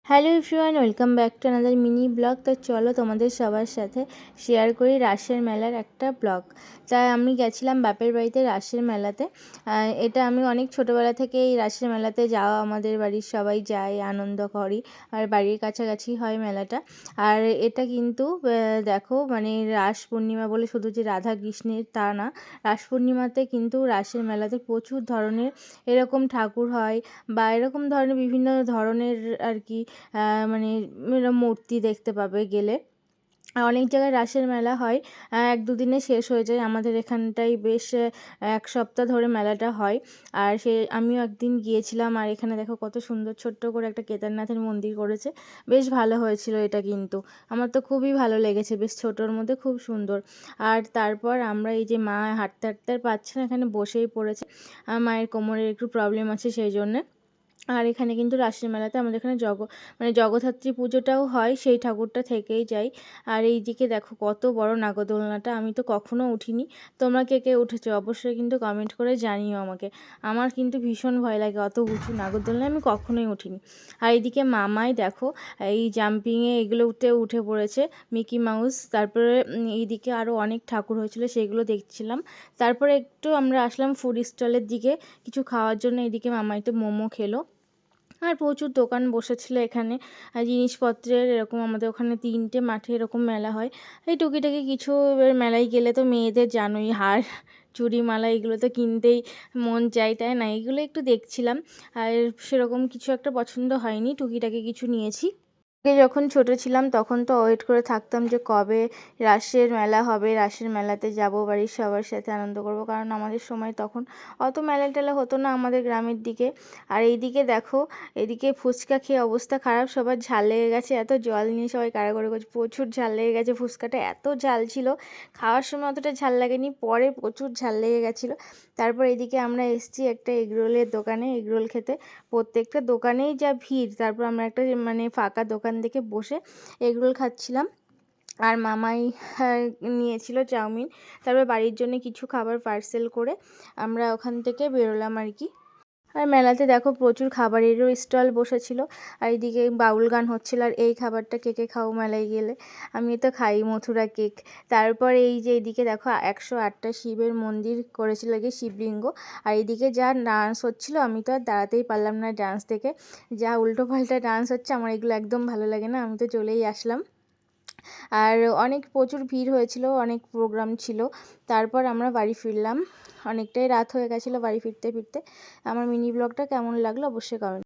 Hello everyone, welcome back to another mini blog. তো চলো তোমাদের সবার সাথে শেয়ার করি রাসের মেলার একটা ব্লগ। তাই আমি গেছিলাম বাপের বাড়িতে রাসের মেলাতে। এটা আমি অনেক ছোটোবেলা থেকে এই রাসের মেলাতে যাওয়া, আমাদের বাড়ির সবাই যায়, আনন্দ করি। আর বাড়ির কাছাকাছি হয় মেলাটা। আর এটা কিন্তু দেখো, মানে রাস পূর্ণিমা বলে শুধু যে রাধা কৃষ্ণের তা না, রাস পূর্ণিমাতে কিন্তু রাসের মেলাতে প্রচুর ধরনের এরকম ঠাকুর হয়, বা এরকম ধরনের বিভিন্ন ধরনের আর কি মানে মূর্তি দেখতে পাবে গেলে। অনেক জায়গায় রাসের মেলা হয়, 1-2 দিনে শেষ হয়ে যায়। আমাদের এখানটায় বেশ 1 সপ্তাহ ধরে মেলাটা হয়। আর আমিও একদিন গিয়েছিলাম। আর এখানে দেখো কত সুন্দর ছোট্ট করে একটা কেদারনাথের মন্দির করেছে, বেশ ভালো হয়েছিল এটা। কিন্তু আমার তো খুবই ভালো লেগেছে, বেশ ছোটোর মধ্যে খুব সুন্দর। আর তারপর আমরা এই যে মা হাঁটতে হাঁটতে আর পারছে না, এখানে বসেই পড়েছে। মায়ের কোমরের একটু প্রবলেম আছে সেই জন্যে। আর এখানে কিন্তু রাসের মেলাতে আমাদের এখানে মানে জগদ্ধাত্রী পুজোটাও হয়, সেই ঠাকুরটা থেকেই যায়। আর এই দিকে দেখো কত বড় নাগরদোলনাটা, আমি তো কখনো উঠিনি। তোমরা কে কে উঠেছো অবশ্যই কিন্তু কমেন্ট করে জানিও আমাকে। আমার কিন্তু ভীষণ ভয় লাগে, অত উঁচু নাগরদোলনায় আমি কখনোই উঠিনি। আর এইদিকে মামাই দেখো এই জাম্পিংয়ে এগুলো উঠে পড়েছে, মিকি মাউস। তারপরে এইদিকে আরও অনেক ঠাকুর হয়েছিল, সেগুলো দেখছিলাম। তারপরে একটু আমরা আসলাম ফুড স্টলের দিকে কিছু খাওয়ার জন্য। এইদিকে মামাই তো মোমো খেলো। আর প্রচুর দোকান বসেছিল এখানে জিনিসপত্রের। এরকম আমাদের ওখানে 3টে মাঠে এরকম মেলা হয়। এই টুকিটাকি কিছু, এবার মেলায় গেলে তো মেয়েদের জানোই, হার চুড়ি মালা এগুলো তো কিনতেই মন চাই, তাই না? এগুলো একটু দেখছিলাম। আর সেরকম কিছু একটা পছন্দ হয়নি, টুকিটাকি কিছু নিয়েছি। আগে যখন ছোট ছিলাম তখন তো ওয়েট করে থাকতাম যে কবে রাসের মেলা হবে, রাসের মেলাতে যাব, বাড়ির সবার সাথে আনন্দ করব। কারণ আমাদের সময় তখন অত মেলা টেলা হতো না আমাদের গ্রামের দিকে। আর এইদিকে দেখো, এদিকে ফুচকা খেয়ে অবস্থা খারাপ, সবার ঝাল লেগে গেছে। এত জল নিয়ে সবাই কাড়াকাড়ি করছে, প্রচুর ঝাল লেগে গেছে। ফুচকাটা এত ঝাল ছিল, খাওয়ার সময় অতটা ঝাল লাগেনি, পরে প্রচুর ঝাল লেগে গেছিলো। তারপর এদিকে আমরা এসেছি একটা এগরোলের দোকানে এগরোল খেতে। প্রত্যেকটা দোকানেই যা ভিড়। তারপর আমরা একটা মানে ফাঁকা দোকান দেখে বসে এগরোল খাচ্ছিলাম। আর মামাই নিয়েছিল চাউমিন। তারপর বাড়ির জন্য কিছু খাবার পার্সেল করে আমরা ওখান থেকে বেরোলাম আর কি। আর মেলাতে দেখো প্রচুর খাবারেরও স্টল বসেছিল। আর এইদিকে বাউল গান হচ্ছিল। আর এই খাবারটা কে কে খাও মেলায় গেলে? আমি তো খাই মথুরা কেক। তারপর এই যে এইদিকে দেখো 108টা শিবের মন্দির করেছিল কি, শিবলিঙ্গ। আর এইদিকে যা ডান্স হচ্ছিল, আমি তো আর দাঁড়াতেই পারলাম না ডান্স থেকে। যা উল্টো পাল্টা ডান্স হচ্ছে, আমার এগুলো একদম ভালো লাগে না, আমি তো চলেই আসলাম। আর প্রচুর ভিড় হয়েছিল, অনেক প্রোগ্রাম ছিল। তারপর আমরা বাড়ি ফিরলাম, অনেকটাই রাত হয়ে গেছিলো বাড়ি ফিরতে ফিরতে। আমার মিনি ব্লগটা কেমন লাগলো অবশ্যই কমেন্ট